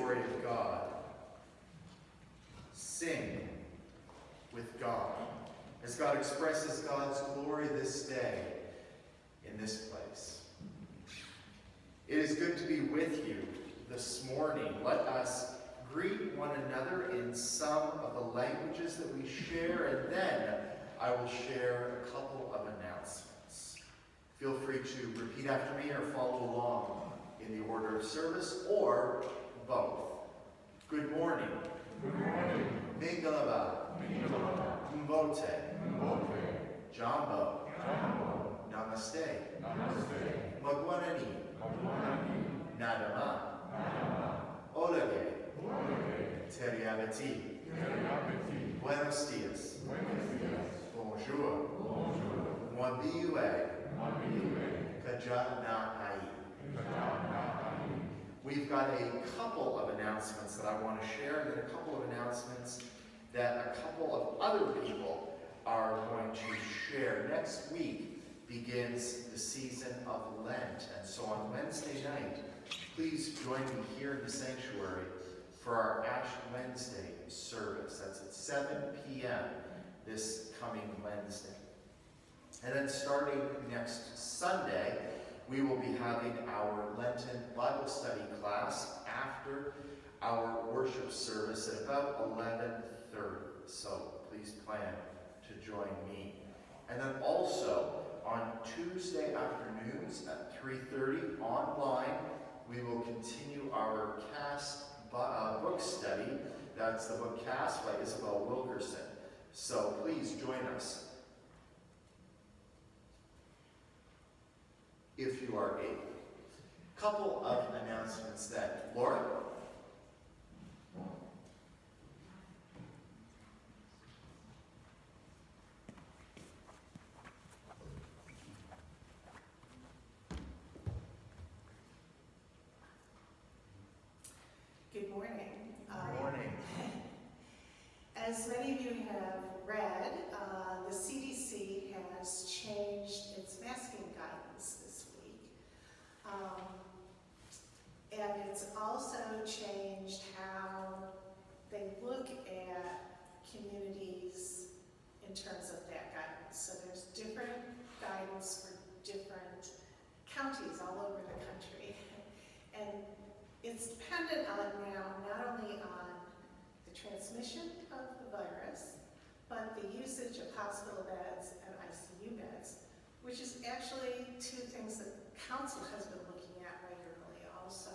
glory of God. Sing with God as God expresses God's glory this day in this place. It is good to be with you this morning. Let us greet one another in some of the languages that we share, and then I will share a couple of announcements. Feel free to repeat after me or follow along in the order of service, or both. Good morning. Good morning. Mingalaba. Mbote. Jambo. Namaste. Magwanani. Nadama. Olage. Teriagati. Buenos dias. Bonjour. Mwambiwe. Kajana ai. We've got a couple of announcements that I want to share, and then a couple of announcements that a couple of other people are going to share. Next week begins the season of Lent, and so on Wednesday night, please join me here in the sanctuary for our Ash Wednesday service. That's at 7 p.m. this coming Wednesday. And then starting next Sunday, we will be having our Lenten Bible study class after our worship service at about 11:30. So please plan to join me. And then also on Tuesday afternoons at 3:30 online, we will continue our Caste book study. That's the book Caste by Isabel Wilkerson. So please join us if you are able. Couple of announcements then. Laura? Good morning. Good morning. As many of you have read, the CDC has changed its masking guidance this week. And it's also changed how they look at communities in terms of that guidance. So there's different guidance for different counties all over the country. And it's dependent on now not only on the transmission of the virus, but the usage of hospital beds and ICU beds, which is actually two things that council has been looking at regularly also.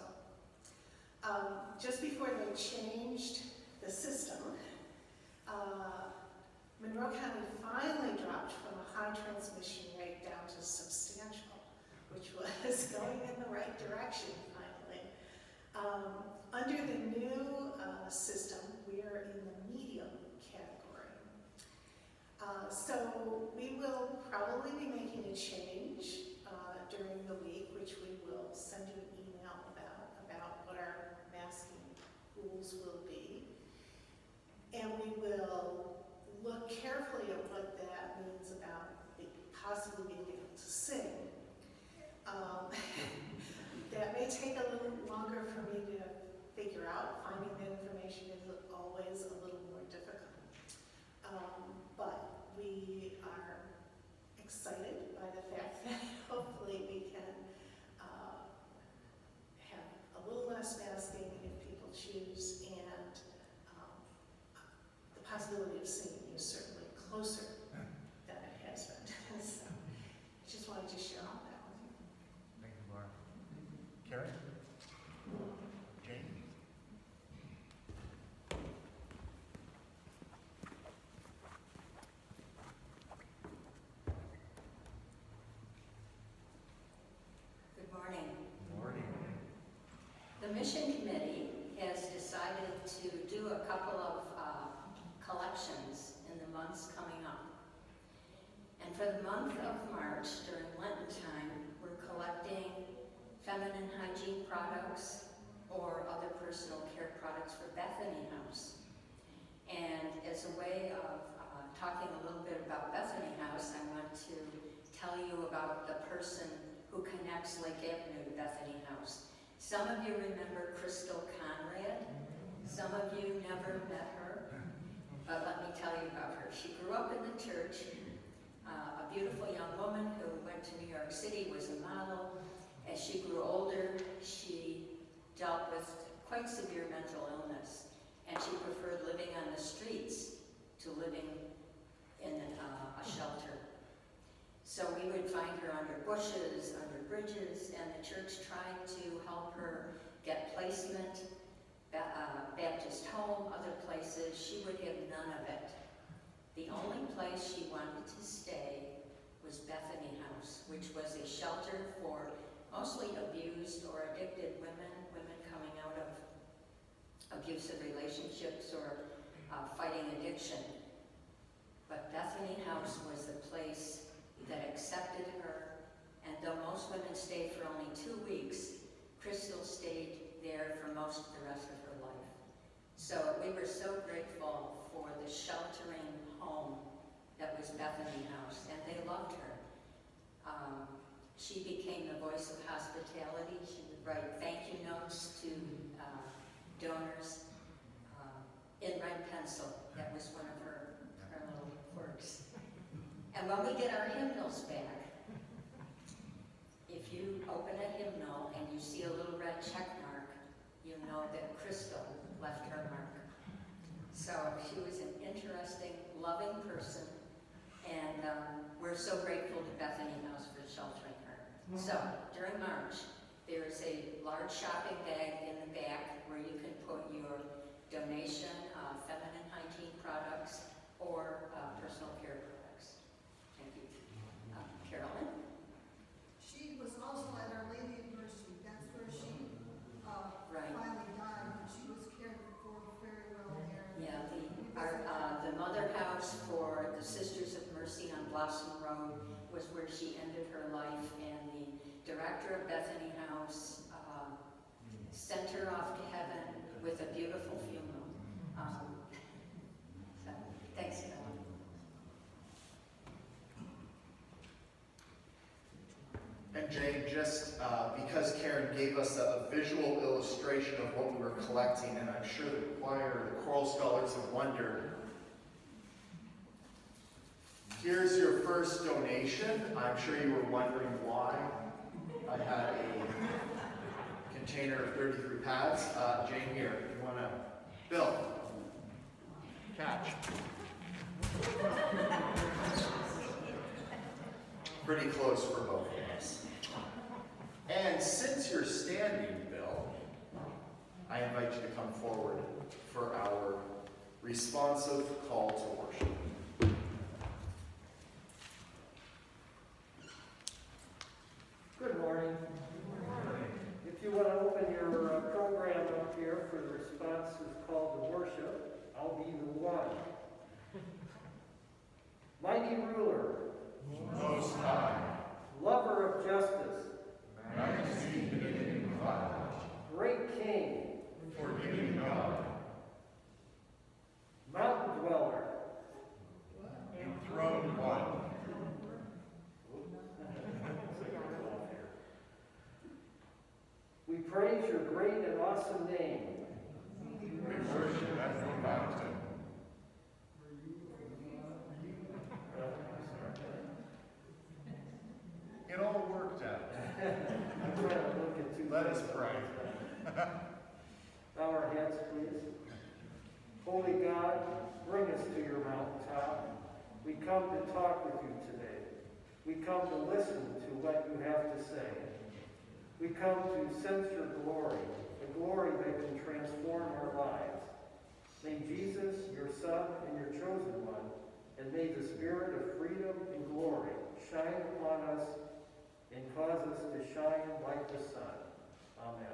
Just before they changed the system, Monroe County finally dropped from a high transmission rate down to substantial, which was going in the right direction finally. Under the new system, we are in the medium category. So we will probably be making a change during the week, which we will send you an email about what our masking rules will be. And we will look carefully at what that means about possibly being able to sing. That may take a little longer for me to figure out. Finding that information is always a little more difficult. But we are excited by the fact that hopefully we can have a little less masking if people choose, and the possibility of singing is certainly closer than it has been. So I just wanted to share all that with you. Thank you, Laura. Karen? Jane? Good morning. Good morning. The Mission Committee has decided to do a couple of collections in the months coming up. And for the month of March, during Lenten time, we're collecting feminine hygiene products or other personal care products for Bethany House. And as a way of talking a little bit about Bethany House, I want to tell you about the person who connects Lake Avenue to Bethany House. Some of you remember Crystal Conrad. Some of you never met her, but let me tell you about her. She grew up in the church, a beautiful young woman who went to New York City, was a model. As she grew older, she dealt with quite severe mental illness, and she preferred living on the streets to living in a shelter. So we would find her under bushes, under bridges, and the church tried to help her get placement, Baptist home, other places. She would have none of it. The only place she wanted to stay was Bethany House, which was a shelter for mostly abused or addicted women coming out of abusive relationships or fighting addiction. But Bethany House was the place that accepted her, and though most women stayed for only 2 weeks, Crystal stayed there for most of the rest of her life. So we were so grateful for the sheltering home that was Bethany House, and they loved her. She became the voice of hospitality. She would write thank you notes to donors in red pencil. That was one of her little quirks. And when we get our hymnals back, if you open a hymnal and you see a little red check mark, you know that Crystal left her mark. So she was an interesting, loving person, and we're so grateful to Bethany House for sheltering her. So during March, there is a large shopping bag in the back where you can put your donation, feminine hygiene products, or personal care products. Thank you. Carolyn? She was also at Our Lady of Mercy. That's where she Right. finally died. She was cared for very well there. Yeah, the Mother House for the Sisters of Mercy on Blossom Road was where she ended her life, and the director of Bethany House sent her off to heaven with a beautiful funeral. So, thanks, Carolyn. And Jane, just because Karen gave us a visual illustration of what we were collecting, and I'm sure the choir, the choral scholars have wondered, here's your first donation. I'm sure you were wondering why I had a container of 33 pads. Jane, here, you want to, Bill, catch. Pretty close for both of us. And since you're standing, Bill, I invite you to come forward for our responsive call to worship. Good morning. If you want to open your program up here for the responsive call to worship, I'll be the one. Mighty ruler, Most High, lover of justice, majesty in God, great king, forgiving God, mountain dweller, enthroned one, we praise your great and awesome name. we worship at your mountain. It all worked out. I'm trying to look at two. Let us pray. Bow our heads, please. Holy God, bring us to your mountaintop. We come to talk with you today. We come to listen to what you have to say. We come to sense your glory, the glory that can transform our lives. May Jesus, your Son and your chosen one, and may the Spirit of freedom and glory shine upon us and cause us to shine like the sun. Amen.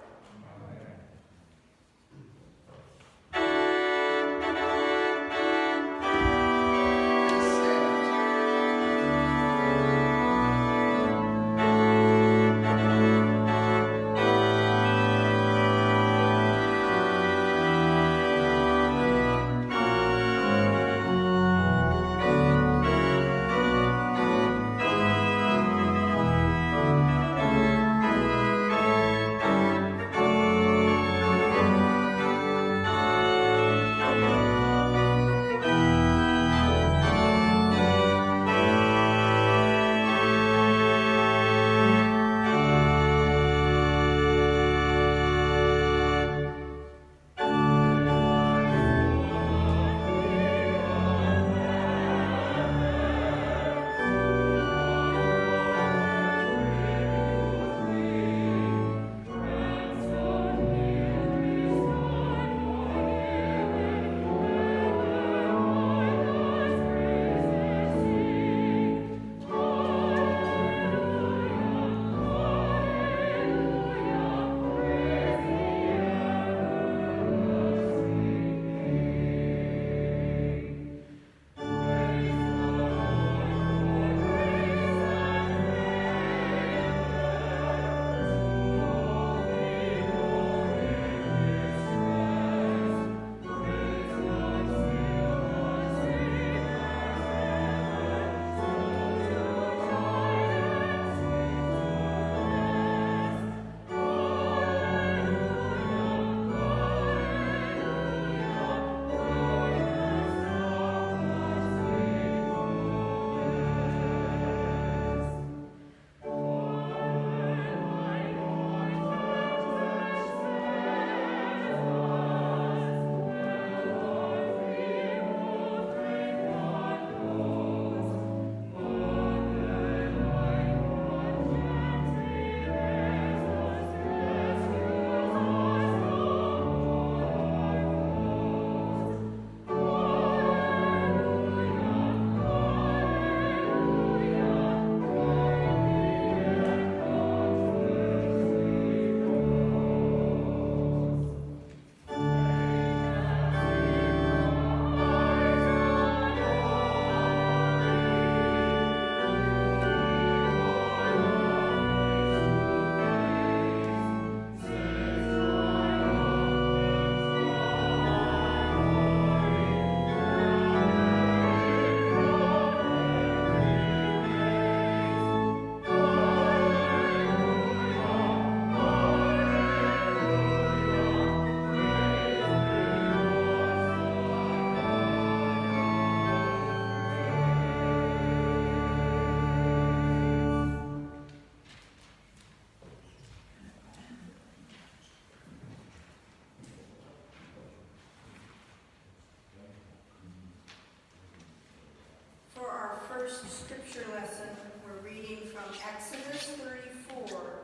first scripture lesson, we're reading from Exodus 34,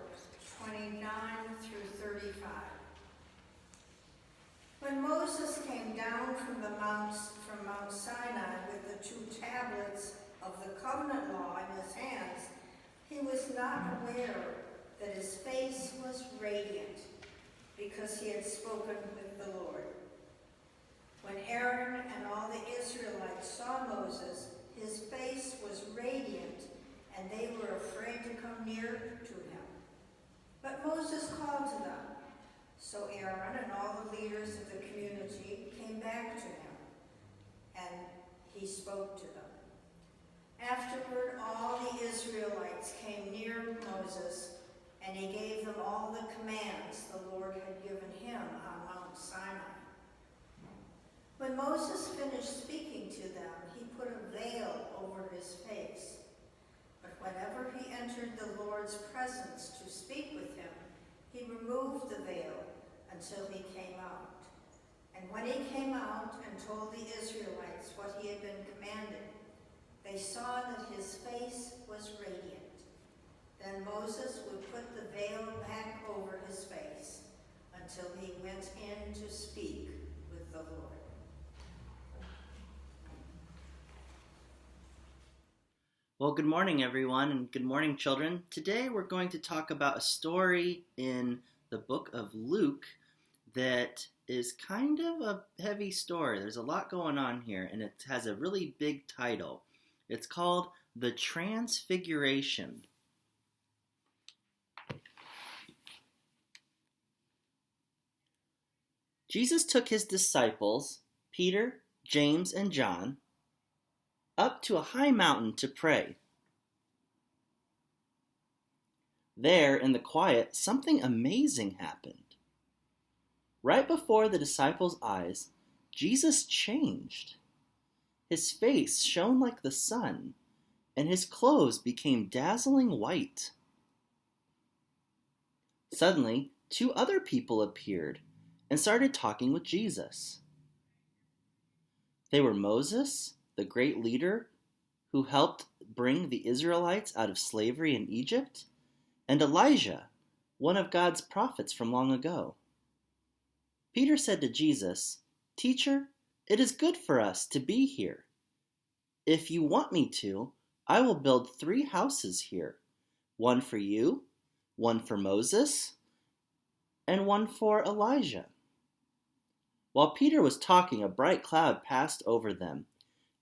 29 through 35. When Moses came down from Mount Sinai with the 2 tablets of the covenant law in his hands, he was not aware that his face was radiant, because he had spoken with the Lord. When Aaron and all the Israelites saw Moses, his face was radiant, and they were afraid to come near to him. But Moses called to them. So Aaron and all the leaders of the community came back to him, and he spoke to them. Afterward, all the Israelites came near Moses, and he gave them all the commands the Lord had given him on Mount Sinai. When Moses finished speaking to them, he put a veil over his face. But whenever he entered the Lord's presence to speak with him, he removed the veil until he came out. And when he came out and told the Israelites what he had been commanded, they saw that his face was radiant. Then Moses would put the veil back over his face until he went in to speak with the Lord. Well, good morning, everyone, and good morning, children. Today we're going to talk about a story in the book of Luke that is kind of a heavy story. There's a lot going on here, and it has a really big title. It's called The Transfiguration. Jesus took his disciples, Peter, James, and John, up to a high mountain to pray. There, in the quiet, something amazing happened. Right before the disciples' eyes, Jesus changed. His face shone like the sun, and his clothes became dazzling white. Suddenly, 2 other people appeared and started talking with Jesus. They were Moses, the great leader who helped bring the Israelites out of slavery in Egypt, and Elijah, one of God's prophets from long ago. Peter said to Jesus, "Teacher, it is good for us to be here. If you want me to, I will build 3 houses here, one for you, one for Moses, and one for Elijah." While Peter was talking, a bright cloud passed over them,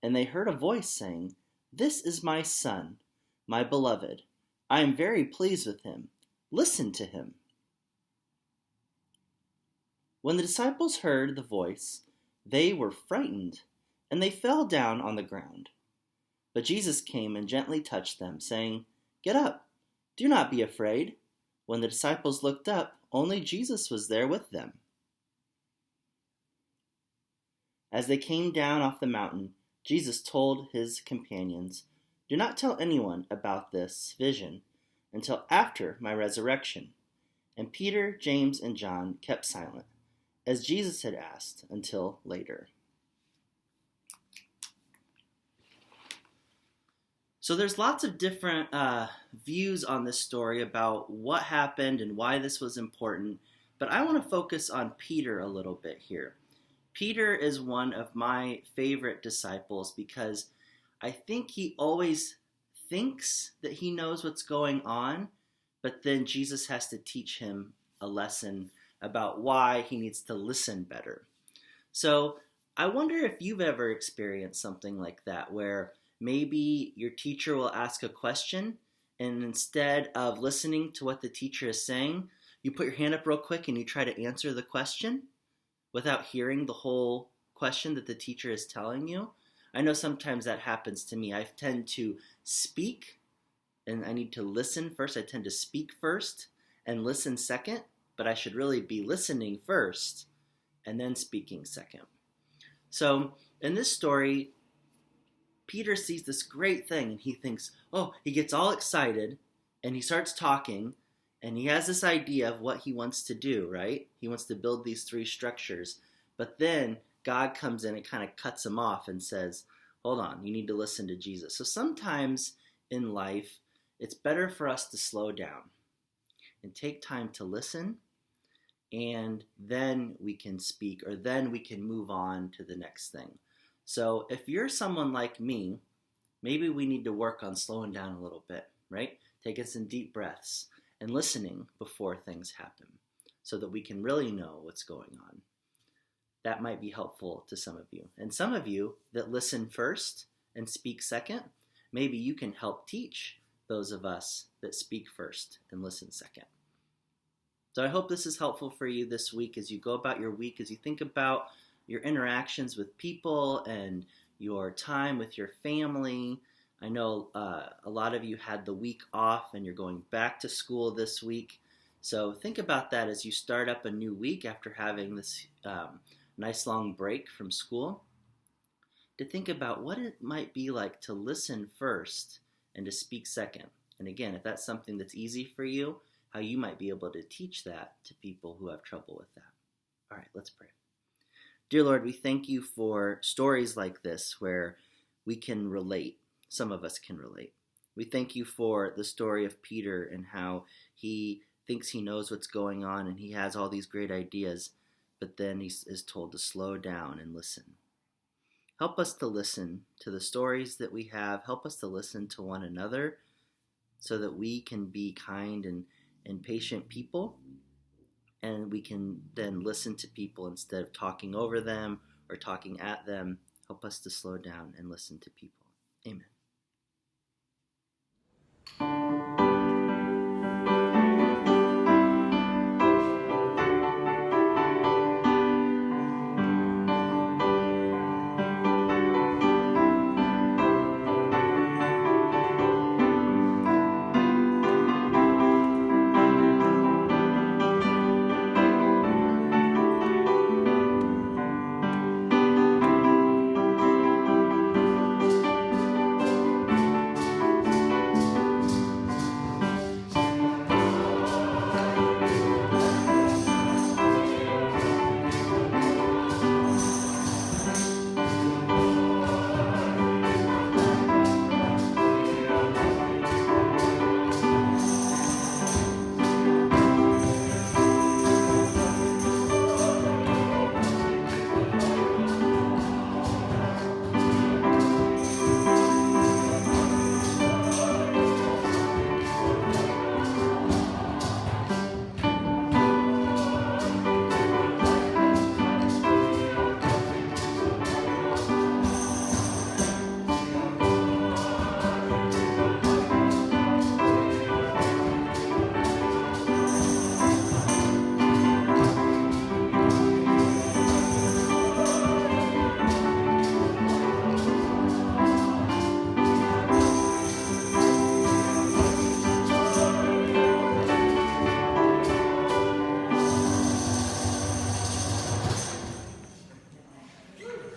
and they heard a voice saying, "This is my son, my beloved. I am very pleased with him. Listen to him." When the disciples heard the voice, they were frightened, and they fell down on the ground. But Jesus came and gently touched them, saying, "Get up, do not be afraid." When the disciples looked up, only Jesus was there with them. As they came down off the mountain, Jesus told his companions, "Do not tell anyone about this vision until after my resurrection." And Peter, James, and John kept silent, as Jesus had asked, until later. So there's lots of different views on this story about what happened and why this was important, but I want to focus on Peter a little bit here. Peter is one of my favorite disciples because I think he always thinks that he knows what's going on, but then Jesus has to teach him a lesson about why he needs to listen better. So I wonder if you've ever experienced something like that, where maybe your teacher will ask a question, and instead of listening to what the teacher is saying, you put your hand up real quick and you try to answer the question without hearing the whole question that the teacher is telling you. I know sometimes that happens to me. I tend to speak, and I need to listen first. I tend to speak first and listen second, but I should really be listening first and then speaking second. So in this story, Peter sees this great thing, and he thinks, he gets all excited, and he starts talking, and he has this idea of what he wants to do, right? He wants to build these 3 structures. But then God comes in and kind of cuts him off and says, hold on, you need to listen to Jesus. So sometimes in life, it's better for us to slow down and take time to listen, and then we can speak, or then we can move on to the next thing. So if you're someone like me, maybe we need to work on slowing down a little bit, right? Taking some deep breaths and listening before things happen so that we can really know what's going on. That might be helpful to some of you. And some of you that listen first and speak second, maybe you can help teach those of us that speak first and listen second. So I hope this is helpful for you this week as you go about your week, as you think about your interactions with people and your time with your family. I know a lot of you had the week off and you're going back to school this week. So think about that as you start up a new week after having this nice long break from school, to think about what it might be like to listen first and to speak second. And again, if that's something that's easy for you, how you might be able to teach that to people who have trouble with that. All right, let's pray. Dear Lord, we thank you for stories like this where we can relate. Some of us can relate. We thank you for the story of Peter and how he thinks he knows what's going on and he has all these great ideas, but then he is told to slow down and listen. Help us to listen to the stories that we have. Help us to listen to one another so that we can be kind and patient people, and we can then listen to people instead of talking over them or talking at them. Help us to slow down and listen to people. Amen.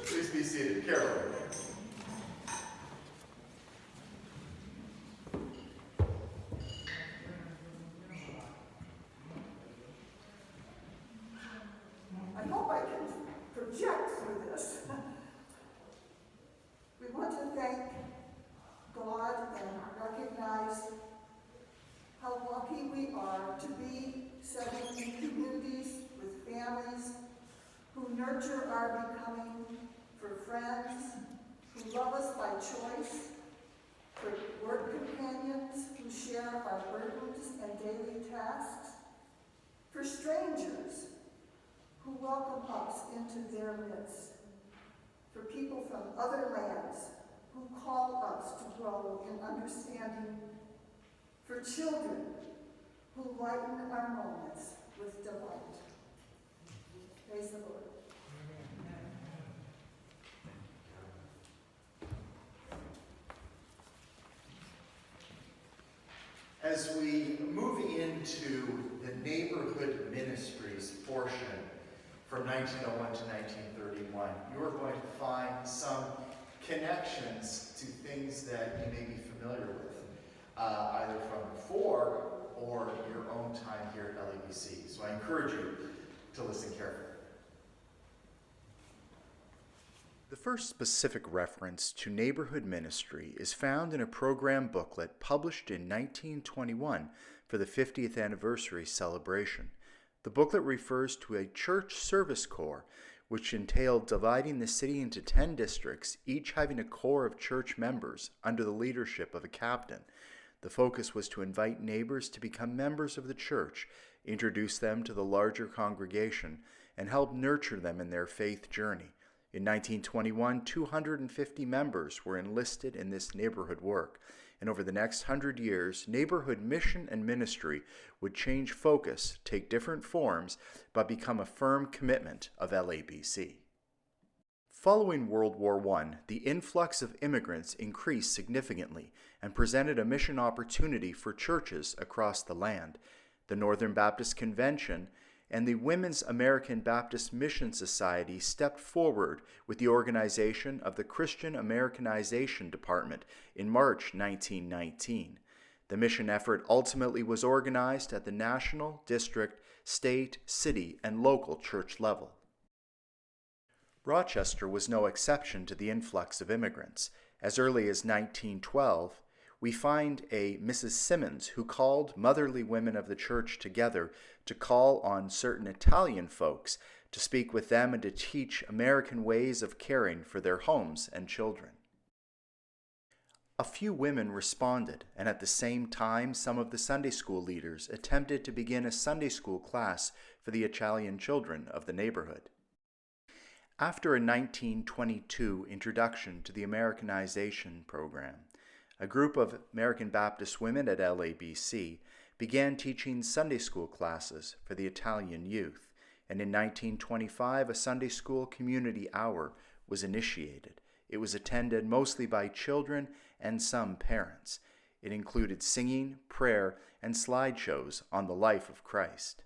Please be seated. Carol. I hope I can project through this. We want to thank God and recognize how lucky we are to be settled in communities with families who nurture our becoming, for friends who love us by choice, for work companions who share our burdens and daily tasks, for strangers who welcome us into their midst, for people from other lands who call us to grow in understanding, for children who lighten our moments with delight. Praise the Lord. As we move into the neighborhood ministries portion from 1901 to 1931, you are going to find some connections to things that you may be familiar with, either from before or your own time here at LEBC. So I encourage you to listen carefully. The first specific reference to neighborhood ministry is found in a program booklet published in 1921 for the 50th anniversary celebration. The booklet refers to a church service corps, which entailed dividing the city into 10 districts, each having a corps of church members under the leadership of a captain. The focus was to invite neighbors to become members of the church, introduce them to the larger congregation, and help nurture them in their faith journey. In 1921, 250 members were enlisted in this neighborhood work, and over the next 100 years, neighborhood mission and ministry would change focus, take different forms, but become a firm commitment of LABC. Following World War I, the influx of immigrants increased significantly and presented a mission opportunity for churches across the land. The Northern Baptist Convention and the Women's American Baptist Mission Society stepped forward with the organization of the Christian Americanization Department in March 1919. The mission effort ultimately was organized at the national, district, state, city, and local church level. Rochester was no exception to the influx of immigrants. As early as 1912, we find a Mrs. Simmons who called motherly women of the church together to call on certain Italian folks to speak with them and to teach American ways of caring for their homes and children. A few women responded, and at the same time, some of the Sunday school leaders attempted to begin a Sunday school class for the Italian children of the neighborhood. After a 1922 introduction to the Americanization program, a group of American Baptist women at LABC began teaching Sunday school classes for the Italian youth, and in 1925 a Sunday school community hour was initiated. It was attended mostly by children and some parents. It included singing, prayer, and slideshows on the life of Christ.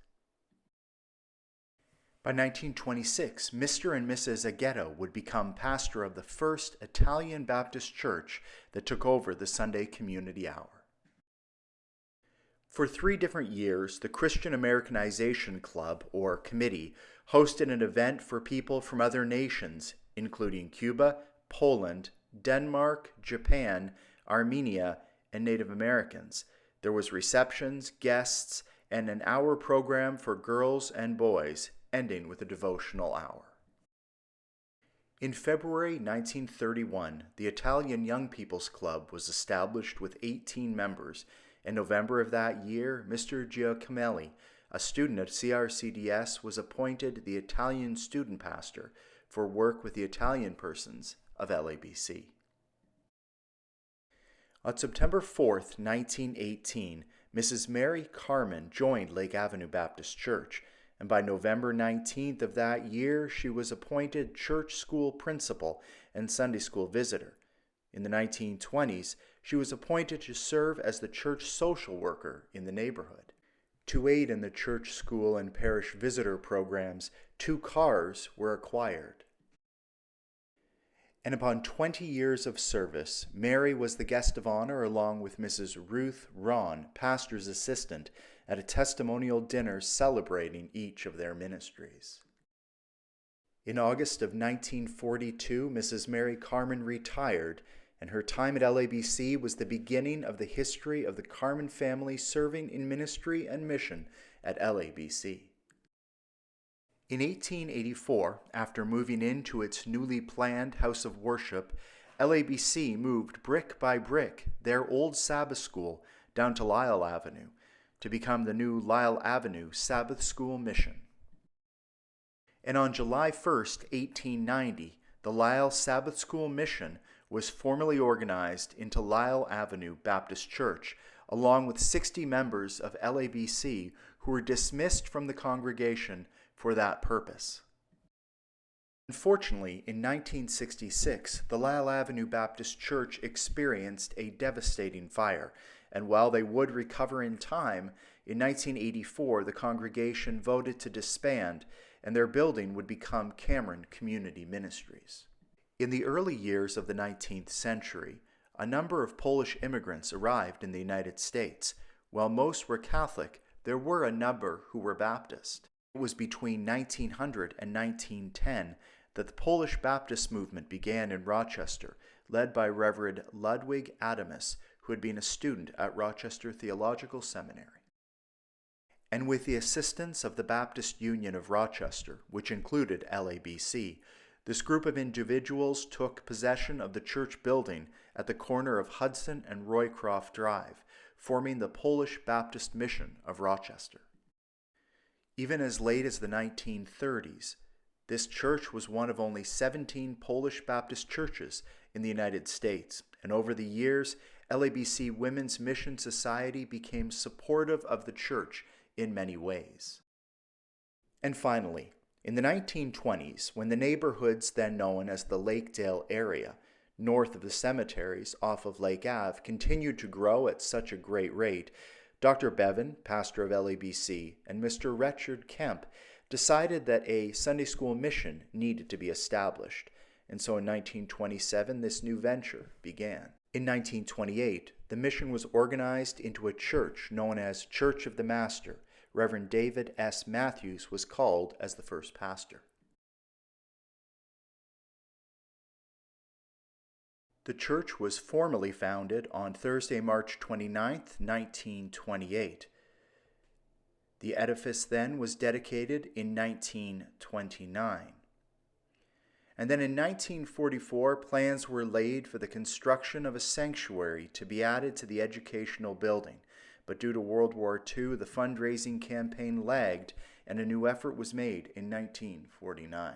By 1926, Mr. and Mrs. Agueto would become pastor of the first Italian Baptist church that took over the Sunday community hour. For 3 different years, the Christian Americanization Club, or committee, hosted an event for people from other nations, including Cuba, Poland, Denmark, Japan, Armenia, and Native Americans. There was receptions, guests, and an hour program for girls and boys, ending with a devotional hour. In February 1931, the Italian Young People's Club was established with 18 members. In November of that year, Mr. Giacomelli, a student at CRCDS, was appointed the Italian student pastor for work with the Italian persons of LABC. On September 4th, 1918, Mrs. Mary Carmen joined Lake Avenue Baptist Church, and by November 19th of that year, she was appointed church school principal and Sunday school visitor. In the 1920s, she was appointed to serve as the church social worker in the neighborhood. To aid in the church school and parish visitor programs, 2 cars were acquired. And upon 20 years of service, Mary was the guest of honor along with Mrs. Ruth Ron, pastor's assistant, at a testimonial dinner celebrating each of their ministries. In August of 1942, Mrs. Mary Carmen retired, and her time at LABC was the beginning of the history of the Carmen family serving in ministry and mission at LABC. In 1884, after moving into its newly planned house of worship, LABC moved brick by brick their old Sabbath school down to Lyell Avenue to become the new Lyell Avenue Sabbath School Mission. And on July 1st, 1890, the Lyell Sabbath School Mission was formally organized into Lyell Avenue Baptist Church, along with 60 members of LABC who were dismissed from the congregation for that purpose. Unfortunately, in 1966, the Lyell Avenue Baptist Church experienced a devastating fire, and while they would recover in time, in 1984 the congregation voted to disband, and their building would become Cameron Community Ministries. In the early years of the 19th century, a number of Polish immigrants arrived in the United States. While most were Catholic, there were a number who were Baptist. It was between 1900 and 1910 that the Polish Baptist movement began in Rochester, led by Reverend Ludwig Adamus, who had been a student at Rochester Theological Seminary. And with the assistance of the Baptist Union of Rochester, which included LABC, this group of individuals took possession of the church building at the corner of Hudson and Roycroft Drive, forming the Polish Baptist Mission of Rochester. Even as late as the 1930s, this church was one of only 17 Polish Baptist churches in the United States, and over the years, LABC Women's Mission Society became supportive of the church in many ways. And finally, in the 1920s, when the neighborhoods then known as the Lakedale area, north of the cemeteries off of Lake Ave, continued to grow at such a great rate, Dr. Bevan, pastor of LABC, and Mr. Richard Kemp decided that a Sunday school mission needed to be established, and so in 1927 this new venture began. In 1928, the mission was organized into a church known as Church of the Master. Reverend David S. Matthews was called as the first pastor. The church was formally founded on Thursday, March 29, 1928. The edifice then was dedicated in 1929. And then in 1944, plans were laid for the construction of a sanctuary to be added to the educational building. But due to World War II, the fundraising campaign lagged, and a new effort was made in 1949.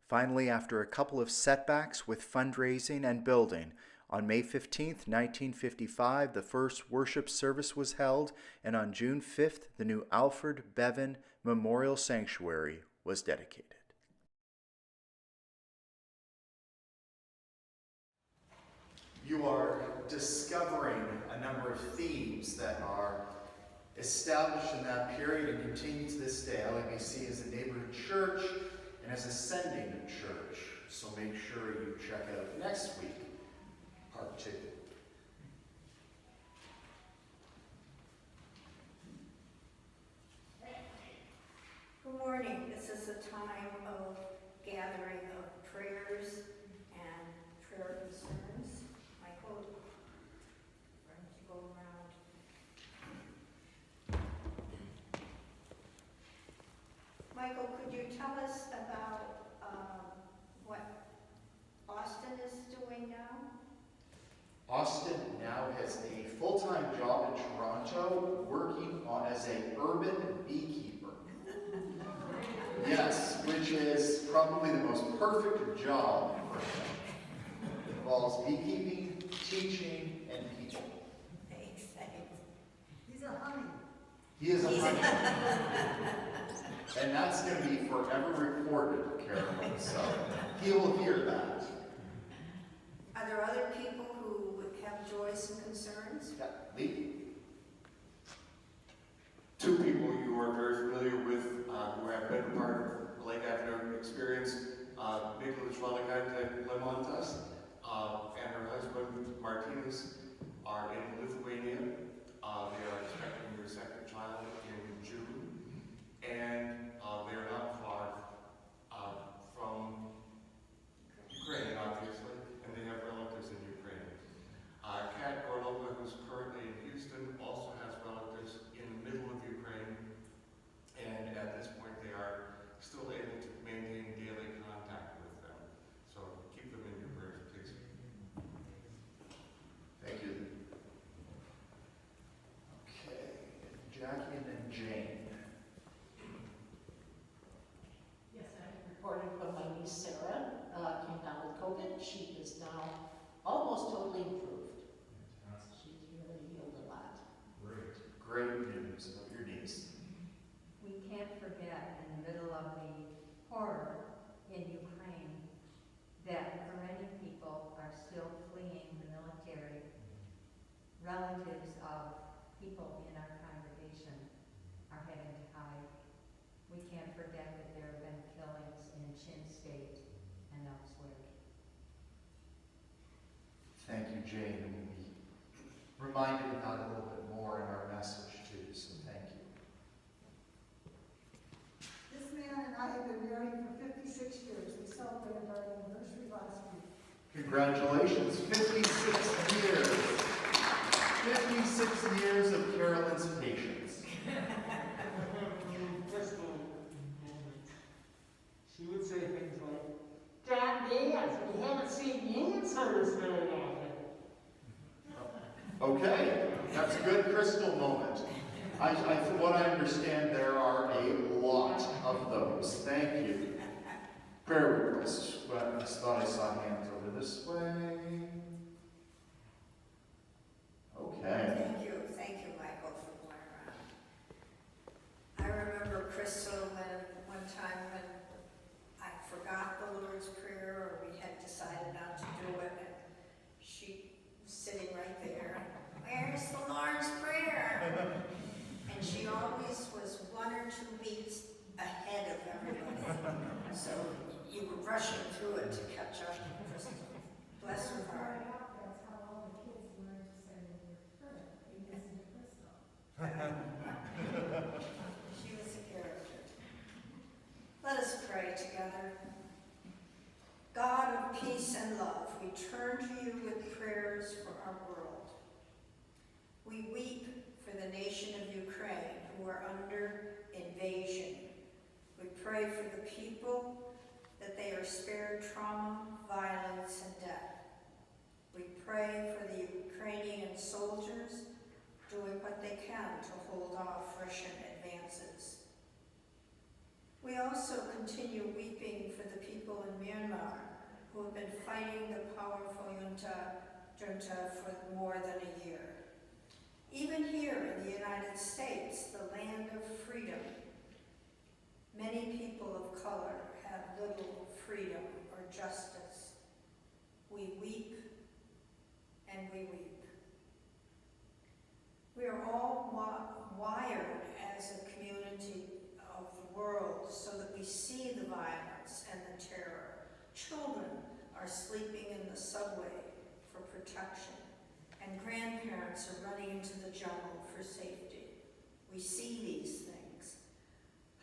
Finally, after a couple of setbacks with fundraising and building, on May 15, 1955, the first worship service was held, and on June 5th, the new Alfred Bevan Memorial Sanctuary was dedicated. You are discovering a number of themes that are established in that period and continue to this day. LABC is a neighborhood church and is a sending church. So make sure you check out next week, part 2. Good morning. This is a time of gathering of prayers and prayer concerns. Michael, why don't you go around? Michael, could you tell us about what Austin is doing now? Austin now has a full-time job in Toronto, working as an urban beekeeper. Yes, which is probably the most perfect job for him. It involves beekeeping, teaching, and people. He's a honey. He is a honey. And that's going to be forever recorded, Carolyn, so he will hear that. Are there other people who have joys and concerns? Yeah, Lee? 2 people you are very familiar with who have been a part of the Lake Avenue experience, Nicola Schwanigkeit Lemontas and her husband Martinez are in Lithuania. They are expecting their second child in June, and they are not far from Ukraine, obviously, and they have relatives in Ukraine. Kat Gorlova, who's currently in Houston, also has relatives in the middle of Ukraine, and at this point they are still able to maintain daily contact with them. So keep them in your prayers, please. Thank you. Okay, Jackie and then Jane. Yes, I reported from my niece Sarah, came down with COVID. She is now almost totally improved. She's really healed a lot. Great news about your niece. We can't forget, in the middle of the horror in Ukraine, that many people are still fleeing the military. Relatives of people in our congregation are having to hide. We can't forget that there have been killings in Chin State and elsewhere. Thank you, Jane. And we'll be reminded of that a little bit more in our message too, so thank you. This man and I have been married for 56 years of Carolyn's patience. Crystal moment. She would say things like, "Dad, we haven't seen you in service very often." Okay, that's a good Crystal moment. From what I understand, there are a lot of those. Thank you. Prayer requests. Well, I just thought I saw hands over this way. Okay. Thank you, Michael, for going around. I remember Crystal one time when I forgot the Lord's Prayer, or we had decided not to do it, and she was sitting right there. Where's the Lord's Prayer? And she always was 1 or 2 beats ahead of everybody. So you were rushing through it to catch up. Crystal. Bless her heart. She was a character. Let us pray together. God of peace and love, we turn to you with prayers for our world. We weep for the nation of Ukraine who are under invasion. We pray for the people that they are spared trauma, violence, and death. We pray for the Ukrainian soldiers doing what they can to hold off Russian advances. We also continue weeping for the people in Myanmar who have been fighting the powerful junta for more than a year. Even here in the United States, the land of freedom, many people of color have little freedom or justice. We weep and we weep. We are all wired as a community of the world so that we see the violence and the terror. Children are sleeping in the subway for protection, and grandparents are running into the jungle for safety. We see these things.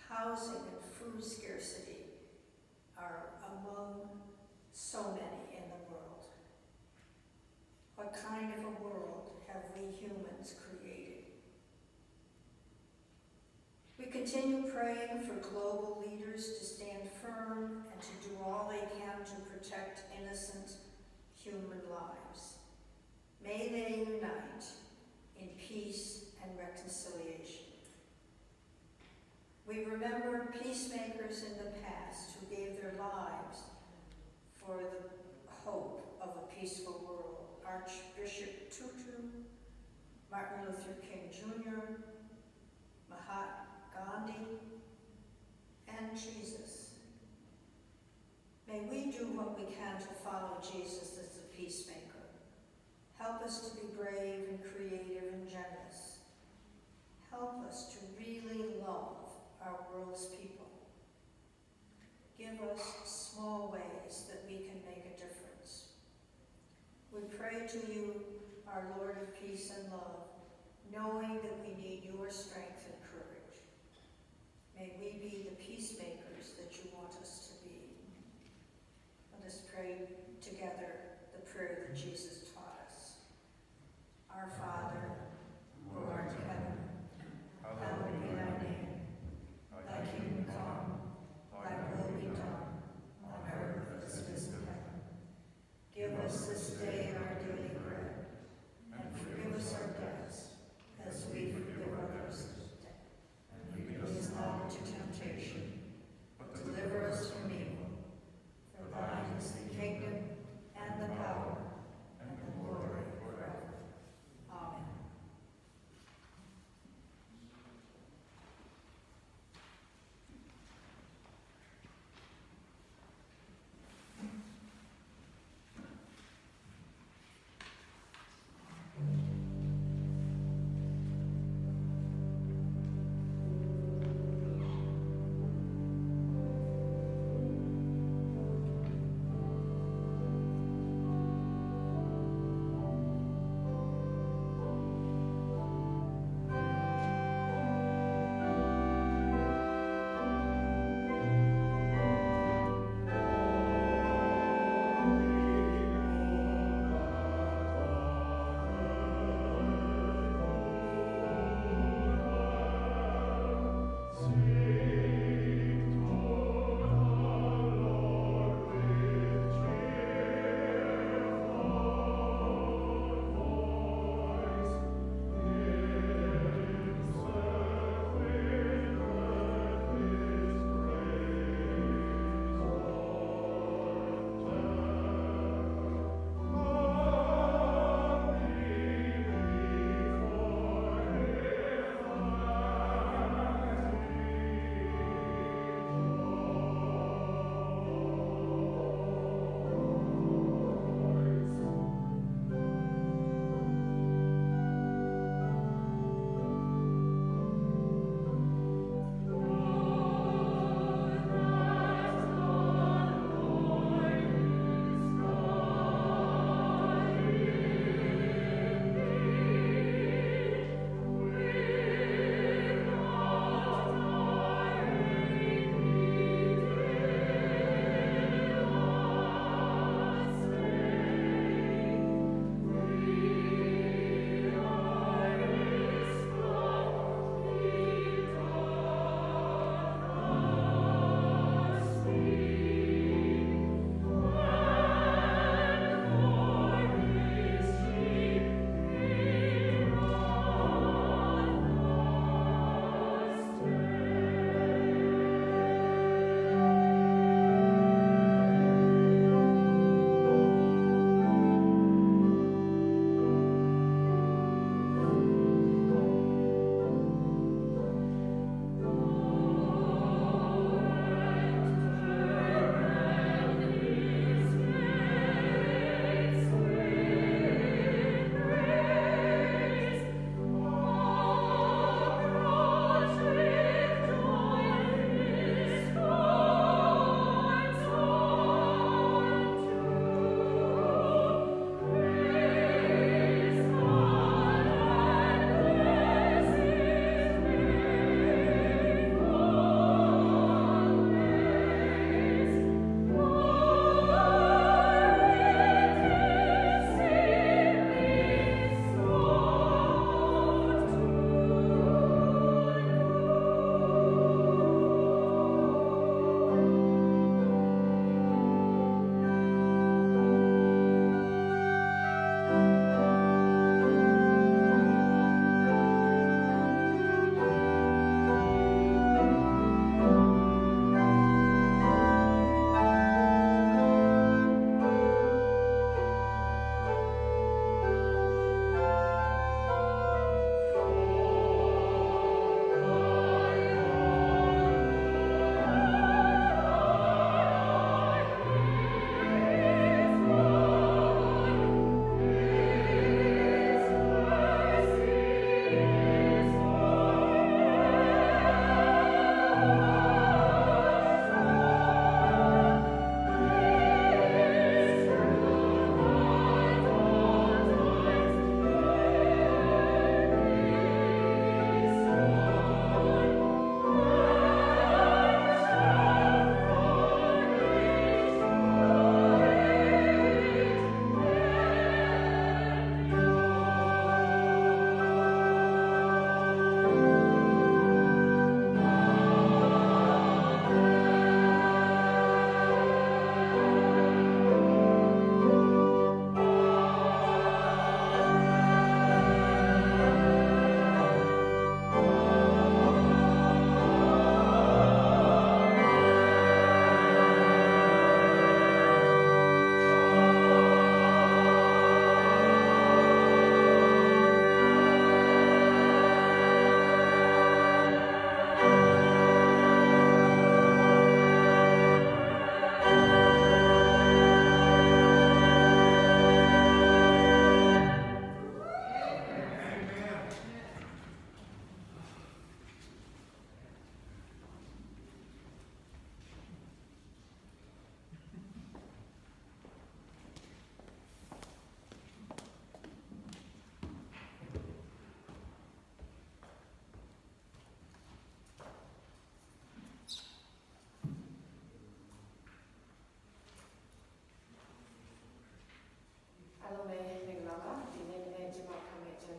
Housing and food scarcity are among so many in the world. What kind of a world have we humans created? We continue praying for global leaders to stand firm and to do all they can to protect innocent human lives. May they unite in peace and reconciliation. We remember peacemakers in the past who gave their lives for the hope of a peaceful world. Archbishop Tutu, Martin Luther King Jr., Mahatma Gandhi, and Jesus. May we do what we can to follow Jesus as the peacemaker. Help us to be brave and creative and generous. Help us to really love our world's people. Give us small ways that we can make a difference. We pray to you, our Lord of peace and love, knowing that we need your strength and courage. May we be the peacemakers that you want us to be. Let us pray together the prayer that Jesus taught us. Our Father, who art in heaven, hallowed be thy name. Thy kingdom come, thy will be done, on earth as it is in heaven. Give us this day our daily bread, and forgive us our debts, as we forgive others. And lead us not into temptation, but deliver us from evil. For thine is the kingdom, and the power, and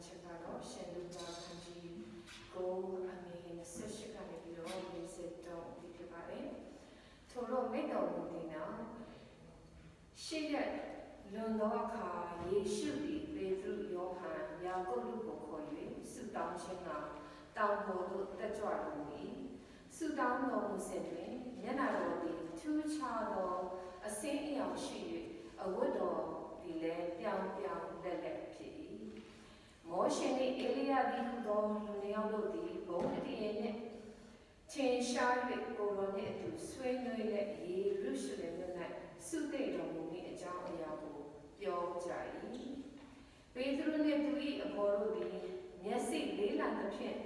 ချက်ကတော့ရှင်လူကခန်းကြီးကိုအငယ်28ကနေပြီးတော့40တော့ဒီဖြစ်ပါတယ်။ထို့တော့မိတ်တော်မူသည်နောက်ရှိတဲ့လွန်သောအခါယေရှုသည်ပေတရုယောဟန်ယာကုပ်တို့ကိုခေါ်၍ဆုတောင်းခြင်းကတောင်ပေါ်သို့တက်ကြွတော်မူ၏။ဆုတောင်းတော်မူစဉ်တွင်မျက်နှာတော်သည်ထူးခြားသောအစင်းအရောင်ရှိ၍အဝတ်တော်သည်လည်းပြောင်ပြောင်လက်လက်ဖြစ်၏။မောရှေနှင့်အေလိယသည်ဟူသောလူနှစ်ယောက်တို့သည်ဘုံအတည်နှင့်ထင်ရှား၍ကိုယ်တော်နှင့်အတူဆွေးနွေးလက်ယေရုရှလင်မြို့၌စုသိတော်မူမည့်အကြောင်းအရာကိုပြောကြ၏။ပေတရုနှင့်သူ၏အဘော်တို့သည်မျက်စိလေးလံသဖြင့်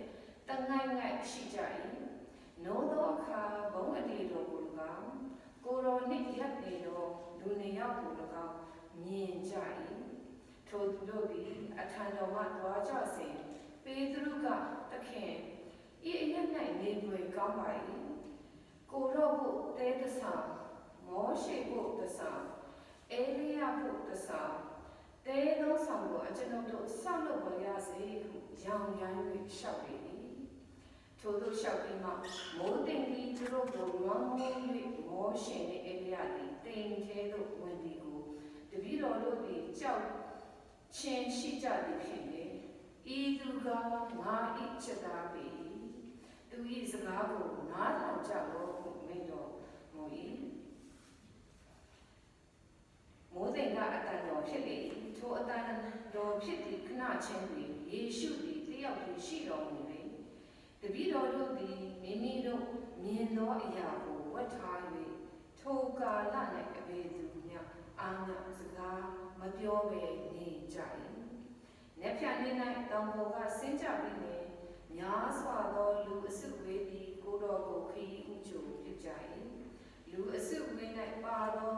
တငိုက်ငိုက်ရှိကြ၏။နိုးသောအခါဘုံအတည်တော်ကို၎င်းကိုယ်တော်နှင့်ရပ်နေသောလူနှစ်ယောက်ကို၎င်းမြင်ကြ၏။ထိုသူတို့သည်အထံတော်မှသွားကြစဉ်ပေတရုကသခင်ဤအရက်၌နေပွေကောင်းပါ၏။ကိုတော်ဖို့တဲတဆောင်မောရှေဖို့တဆောင်အေလိယဖို့တဆောင်တဲသောဆောင်ကိုအကျွန်ုပ်တို့ဆောက်လုပ်ပါရစေဟုရောင်ရမ်း၍လျှောက်လေ၏။ထိုသို့လျှောက်ပြီးမှမိုးတင်သည်သူတို့ကိုလွန်မိုး၍မောရှေနှင့်အေလိယသည်တင်ထဲသို့ဝင်သည်ကိုတပည့်တော်တို့သည်ကြောက်ချင်းရှိကြသည်ဖြစ်၍ဤသူကငါ၏ချက်သားပေ၏သူ၏စကားကိုနားထောင်ကြလောဟုမိန့်တော်မူ၏မိုးတိမ်ကအတန်တော်ဖြစ်လေ၏ထိုအတန်တော်ဖြစ်သည့်ခဏချင်းတွင်ယေရှုသည်တယောက်တည်းရှိတော်မူ၍တပည့်တော်တို့သည်မိမိတို့မြင်သောအရာကိုဝတ်ထား၍ထိုကာလ၌အဘယ်သူမျှအာဏာစကားမပြောဘဲနေကြ၏။နက်ဖြန်နေ့၌တောင်ပေါ်ကဆင်းကြပြီးလျှင်များစွာသောလူအစုဝေးသည်ကိုတော်ကိုခရီးဥကြိုပြုကြ၏။လူအစုဝေး၌ပါသော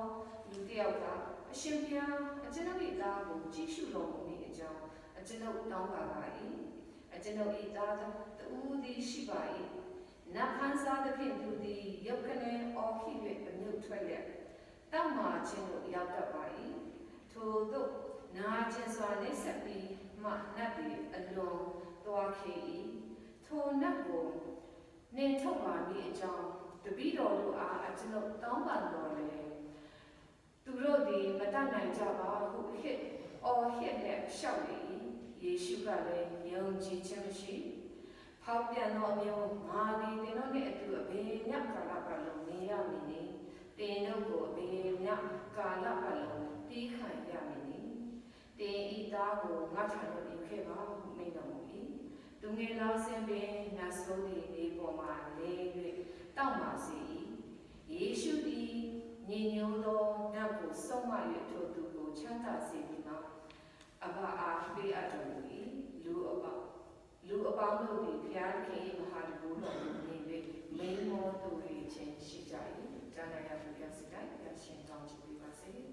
လူတစ်ယောက်ကအရှင်ဘုရားအကျွန်ုပ်၏သားကိုကြည့်ရှုတော်မူမည့်အကြောင်းအကျွန်ုပ်တောင်းပါ၏။အကျွန်ုပ်၏သားတဦးသည်ရှိပါ၏။နတ်ခမ်းစားသဖြင့်သူသည်ရုပ်ခနဲအော်ဟစ်၍အမြုပ်ထွက်လျက်တောက်မာခြင်းကိုရောက်တတ်ပါ၏။ထိုသို့နာကျင်စွာနှိပ်စက်ပြီးမှနတ်သည်အလွန်သွားခေ၏။ထိုနတ်ကိုနှင်ထုတ်ပါမည့်အကြောင်းတပည့်တော်တို့အားအကျွန်ုပ်တောင်းပန်တော်လေ။သူတို့သည်မတတ်နိုင်ကြပါဟုအော်ဟစ်နဲ့လျှောက်လေ၏။ယေရှုကလည်းယုံကြည်ခြင်းမရှိ။ဖောက်ပြန်သောမျိုးငါသည်သင်တို့နှင့်အတူအဘယ်မျှကာလပတ်လုံးနေရမည်နည်း။သင်တို့ကိုအဘယ်မျှကာလပတ်လုံးတီးခံရမည်နည်း။သင်ဤသားကိုငါထံသို့ယူခဲ့ပါဟုမိန့်တော်မူ၏။သူငယ်လောင်းစဉ်ပင်နတ်ဆိုးသည်နေပေါ်မှလဲ၍တောက်ပါစေ၏။ယေရှုသည်ညင်ညိုသောနတ်ကိုဆုံးမ၍ထိုသူကိုချမ်းသာစေပြီးမှအဘအားပေးအပ်တော်မူ၏။လူအပေါင်းတို့သည်ဘုရားခင်၏မဟာတကူတော်ကိုမြင်၍မိန်မောတူရခြင်းရှိကြ၏။ကျမ်းစာရသူပြစတိုင်းရရှင်ကောင်းချီးပေးပါစေ။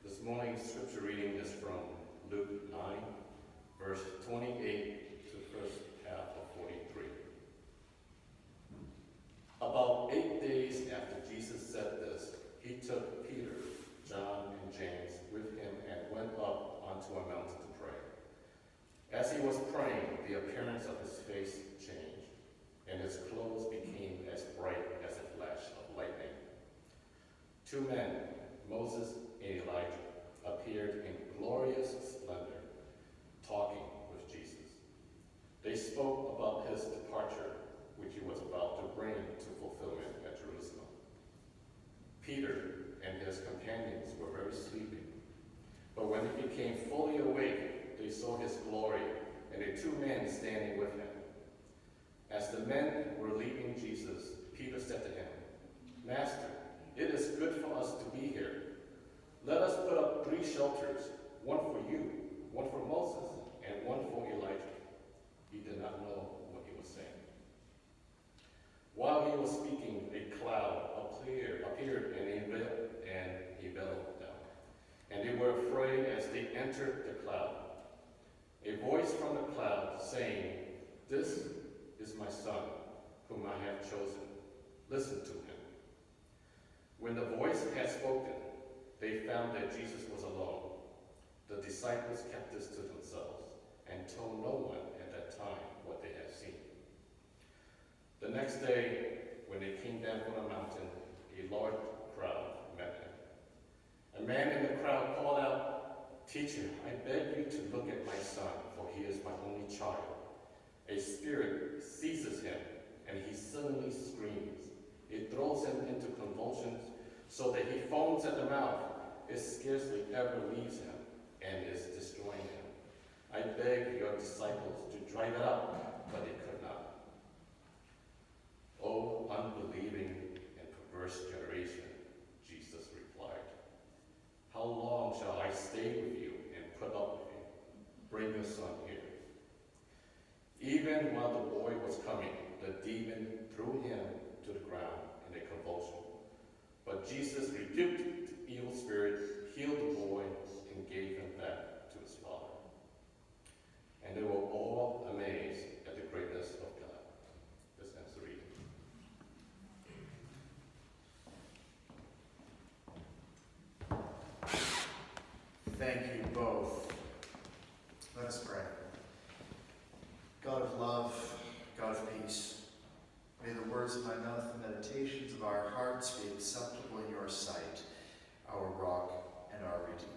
This morning's scripture reading is from Luke 9, verse 28 to the first half of 43. About 8 days after Jesus said this, he took Peter, John, and James with him and went up onto a mountain to pray. As he was praying, the appearance of his face changed, and his clothes became as bright as a flash of lightning. 2 men, Moses and Elijah, appeared in glorious splendor, talking with Jesus. They spoke about his departure, which he was about to bring to fulfillment at Jerusalem. Peter and his companions were very sleepy, but when he became fully awake, they saw his glory and the 2 men standing with him. As the men were leaving Jesus, Peter said to him, "Master, it is good for us to be here. Let us put up 3 shelters, one for you, one for Moses, and one for Elijah." He did not know what he was saying. While he was speaking, a cloud appeared and enveloped them, and they were afraid as they entered the cloud. A voice from the cloud saying, "This is my son, whom I have chosen. Listen to him." When the voice had spoken, they found that Jesus was alone, the disciples kept this to themselves and told no one at that time what they had seen. The next day, when they came down from the mountain, a large crowd met him. A man in the crowd called out, "Teacher, I beg you to look at my son, for he is my only child. A spirit seizes him, and he suddenly screams. It throws him into convulsions, so that he foams at the mouth. It scarcely ever leaves him, and is destroying him. I begged your disciples to drive it out, but they could not." "O unbelieving and perverse generation," Jesus replied, "how long shall I stay with you and put up with you? Bring your son here." Even while the boy was coming, the demon threw him to the ground in a convulsion. But Jesus rebuked the evil spirit, healed the boy, and gave him back to his father. And they were all amazed at the greatness of God. This ends the reading. Thank you both. Let us pray. God of love, God of peace, may the words of my mouth and meditations of our hearts be acceptable in your sight, our rock and our redeemer.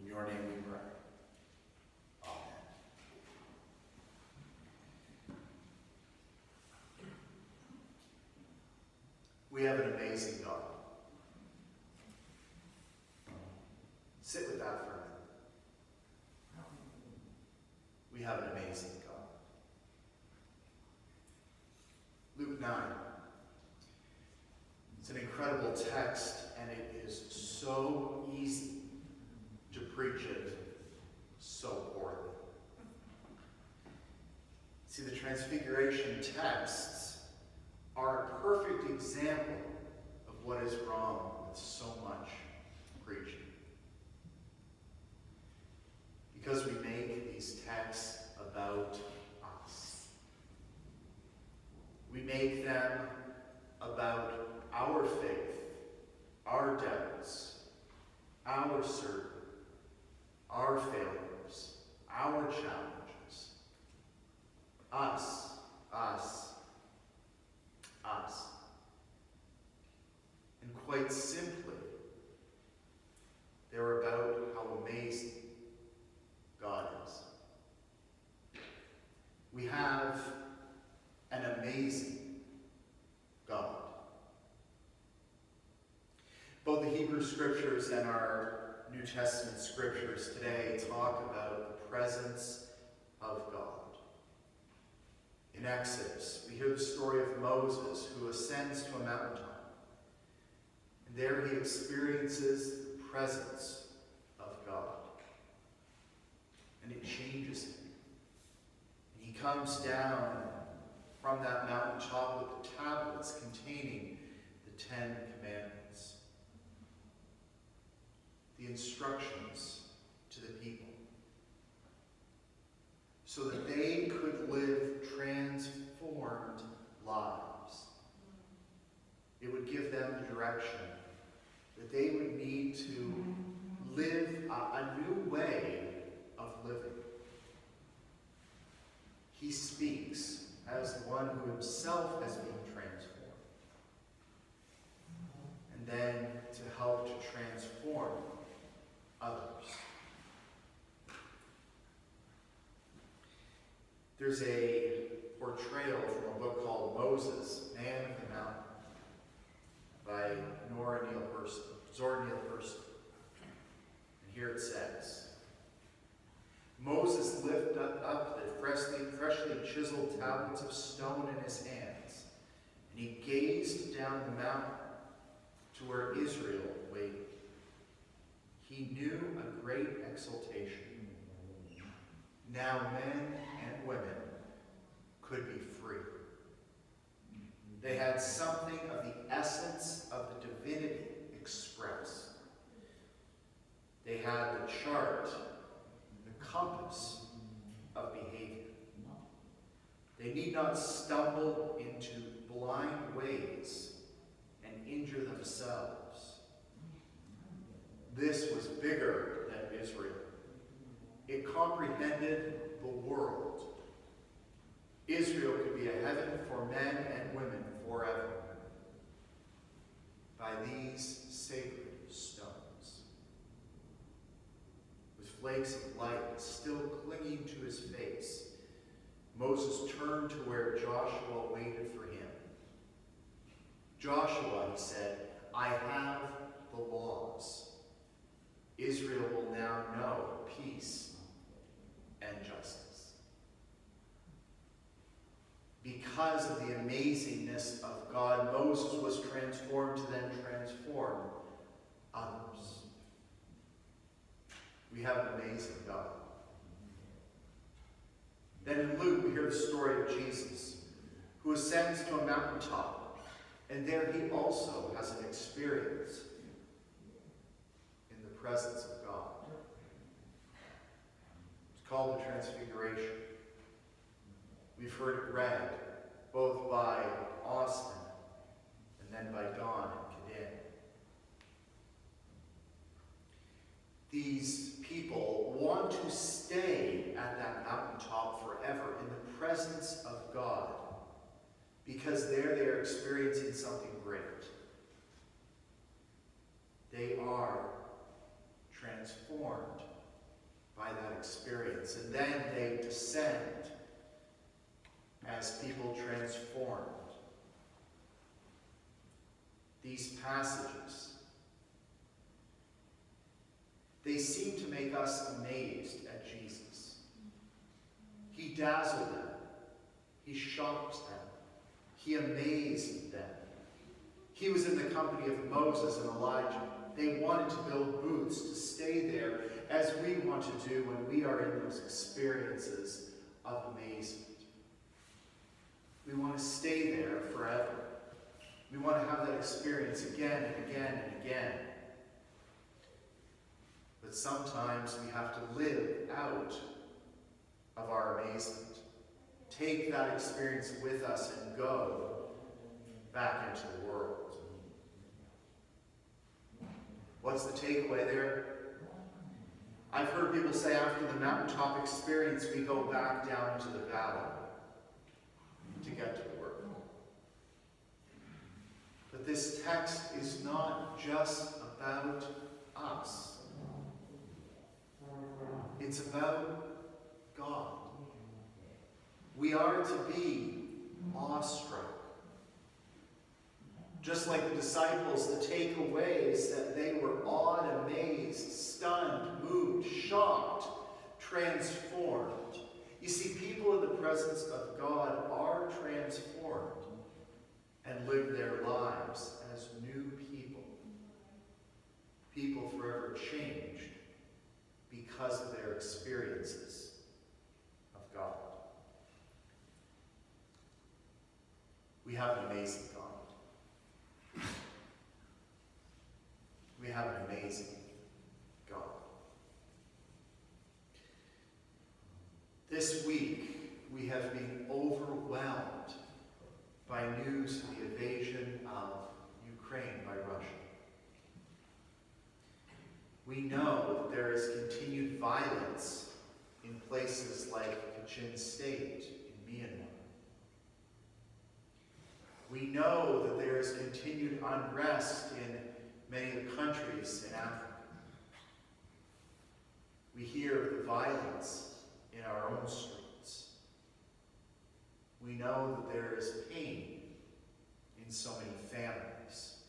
In your name we pray. Amen. We have an amazing God. Sit with that for a minute. We have an amazing God. Luke 9. It's an incredible text, and it is so easy to preach it so poorly. See, the Transfiguration texts are a perfect example of what is wrong with so much preaching. Because we make these texts about us. We make them about our faith, our doubts, our certainty, our failures, our challenges. Us, us, us. And quite simply, they're about how amazing God is. We have an amazing God. Both the Hebrew scriptures and our New Testament scriptures today talk about the presence of God. In Exodus, we hear the story of Moses who ascends to a mountaintop. And there he experiences the presence of God. And it changes him. And he comes down from that mountaintop with the tablets containing the 10 Commandments, the instructions to the people, so that they could live transformed lives. It would give them the direction that they would need to live a new way of living. He speaks as the one who himself has been transformed, and then to help to transform others. There's a portrayal from a book called Moses, Man of the Mountain, by Zora Neale Hurston. And here it says, Moses lifted up the freshly chiseled tablets of stone in his hands, and he gazed down the mountain to where Israel waited. He knew a great exultation. Now men and women could be free. They had something of the essence of the divinity expressed. They had the chart, the compass of behavior. They need not stumble into blind ways and injure themselves. this was bigger than Israel. It comprehended the world. Israel could be a heaven for men and women forever by these sacred stones. With flakes of light still clinging to his face, Moses turned to where Joshua waited for him. Joshua, he said, I have the laws. Israel will now know peace and justice. Because of the amazingness of God, Moses was transformed to then transform others. We have an amazing God. Then in Luke, we hear the story of Jesus, who ascends to a mountaintop, and there he also has an experience in the presence of God. It's called the Transfiguration. We've heard it read both by Austin and then by Don and Kadin. These people want to stay at that mountaintop forever in the presence of God, because there they are experiencing something great. They are transformed by that experience, and then they descend as people transformed. These passages, they seem to make us amazed at Jesus. He dazzled them. He shocked them. He amazed them. He was in the company of Moses and Elijah. They wanted to build booths to stay there, as we want to do when we are in those experiences of amazement. We want to stay there forever. We want to have that experience again and again and again. But sometimes we have to live out of our amazement. Take that experience with us and go back into the world. What's the takeaway there? I've heard people say after the mountaintop experience, we go back down into the valley to get to the work. But this text is not just about us. It's about God. We are to be awestruck. Just like the disciples, the takeaway is that they were awed, amazed, stunned, moved, shocked, transformed. You see, people in the presence of God are transformed and live their lives as new people. People forever changed because of their experiences of God. We have an amazing God. We have an amazing God. This week, we have been overwhelmed by news of the invasion of Ukraine by Russia. We know that there is continued violence in places like Kachin State in Myanmar. We know that there is continued unrest in many of the countries in Africa. We hear of the violence in our own streets. We know that there is pain in so many families.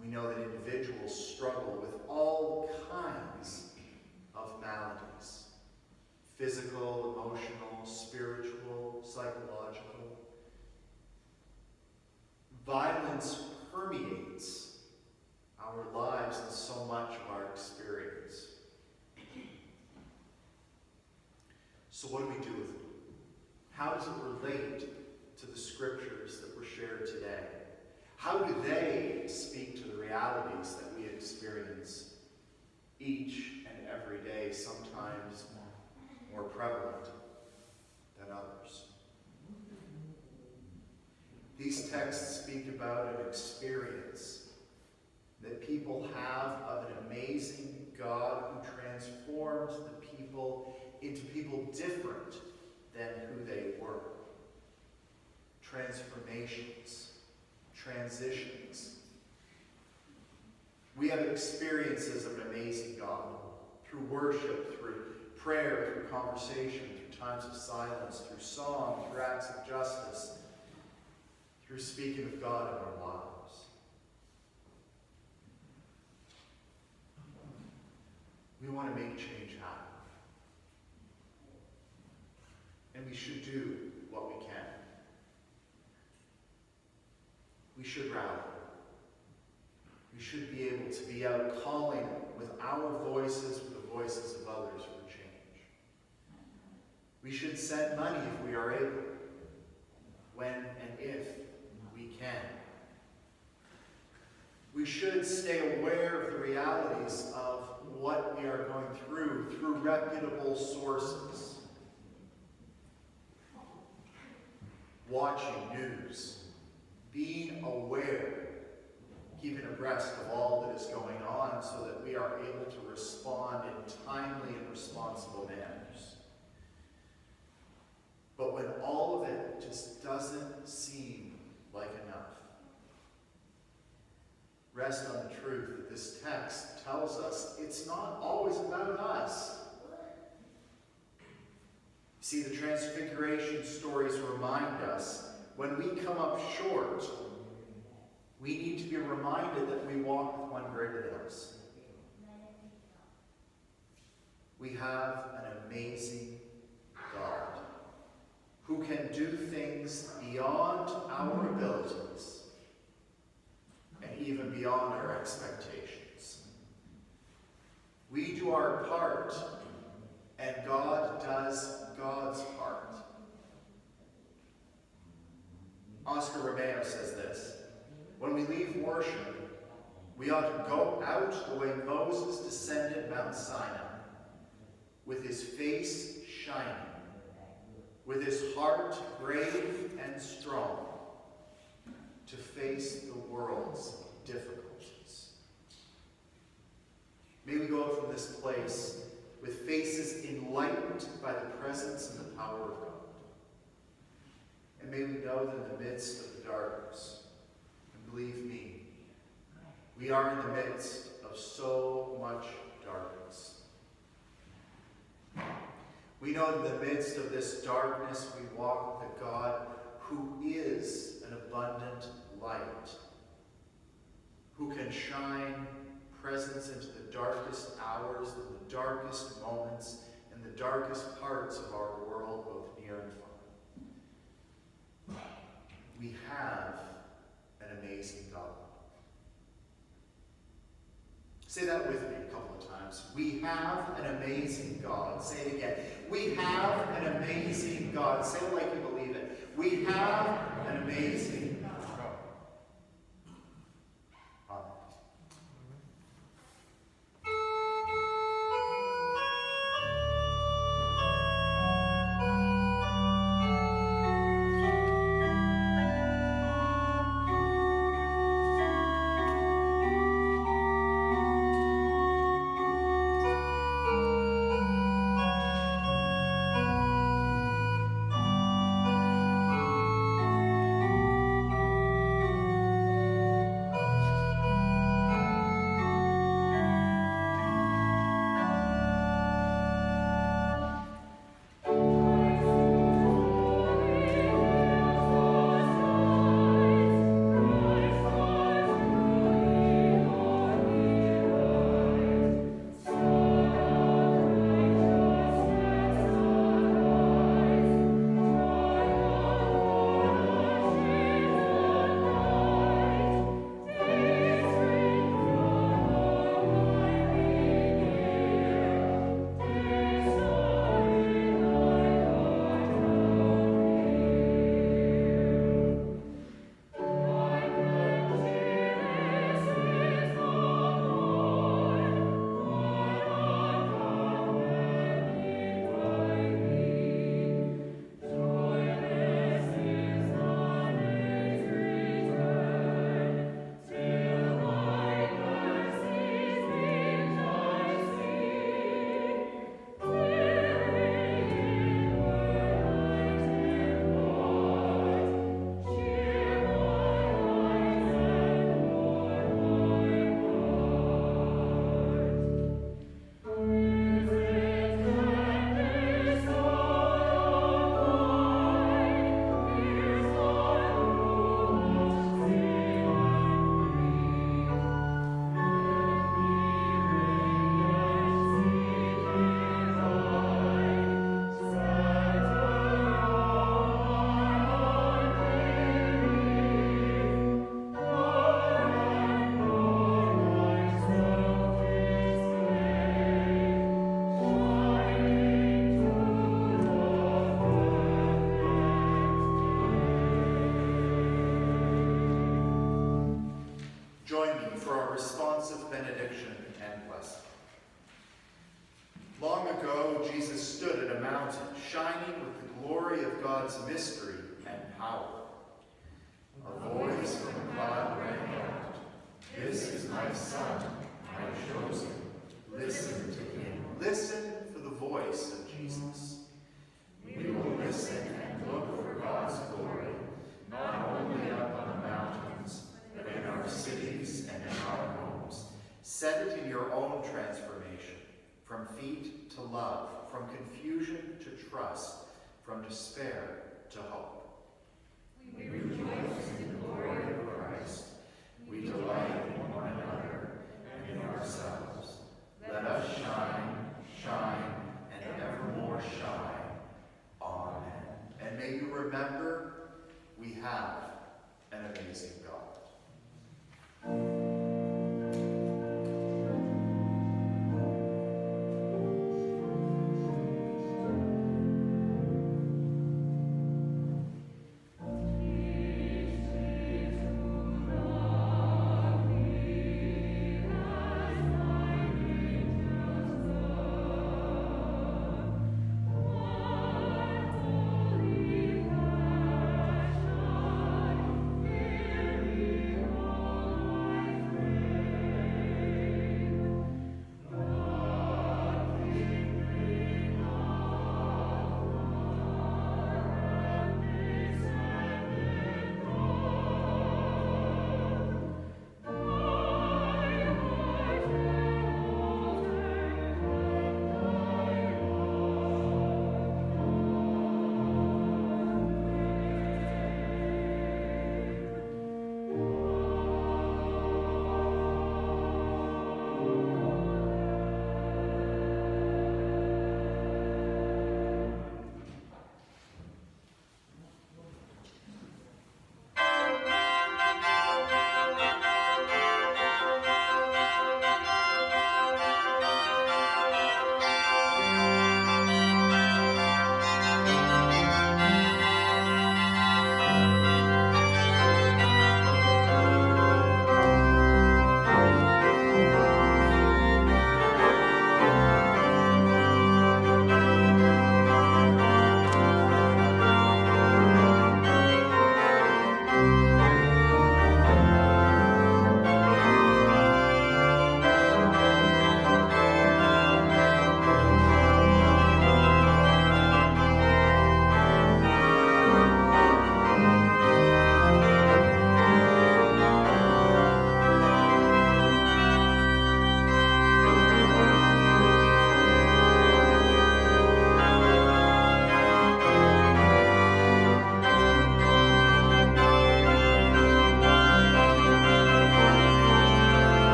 We know that individuals struggle with all kinds of maladies: physical, emotional, spiritual, psychological. Violence permeates our lives and so much of our experience. So what do we do with it? How does it relate to the scriptures that were shared today? How do they speak to the realities that we experience each and every day, sometimes more prevalent than others? These texts speak about an experience that people have of amazing God who transformed the people into people different than who they were. Transformations, transitions. We have experiences of an amazing God through worship, through prayer, through conversation, through times of silence, through song, through acts of justice, through speaking of God in our lives. We want to make change happen. And we should do what we can. We should rally. We should be able to be out calling with our voices, with the voices of others for change. We should send money if we are able, when and if we can. We should stay aware of the realities of what we are going through reputable sources. Watching news, being aware, keeping abreast of all that is going on so that we are able to respond in timely and responsible manners. But when all of it just doesn't seem like enough, rest on the truth that this text tells us it's not always about us. See, the Transfiguration stories remind us when we come up short, we need to be reminded that we walk with one greater than us. We have an amazing God who can do things beyond our abilities and even beyond our expectations. We do our part, and God does God's part. Oscar Romeo says this: when we leave worship, we ought to go out the way Moses descended Mount Sinai, with his face shining, with his heart brave and strong, to face the world's difficulties. May we go out from this place with faces enlightened by the presence and the power of God. And may we know that in the midst of the darkness, and believe me, we are in the midst of so much darkness. We know that in the midst of this darkness, we walk with a God who is an abundant light, who can shine presence into the darkest hours, and the darkest moments, and the darkest parts of our world, both near and far. We have an amazing God. Say that with me a couple of times. We have an amazing God. Say it again. We have an amazing God. Say it like you believe it. We have an amazing God. blessing. Long ago, Jesus stood at a mountain, shining with the glory of God's mystery and power. A voice from the cloud rang out, "This is my Son, my chosen. Listen to him." Listen for the voice of Jesus. We will listen and look for God's glory, not only up on the mountains, but in our cities and in our homes. Set it in your own transformation, from feet to love, from confusion to trust, from despair to hope. We rejoice in the glory of Christ. We delight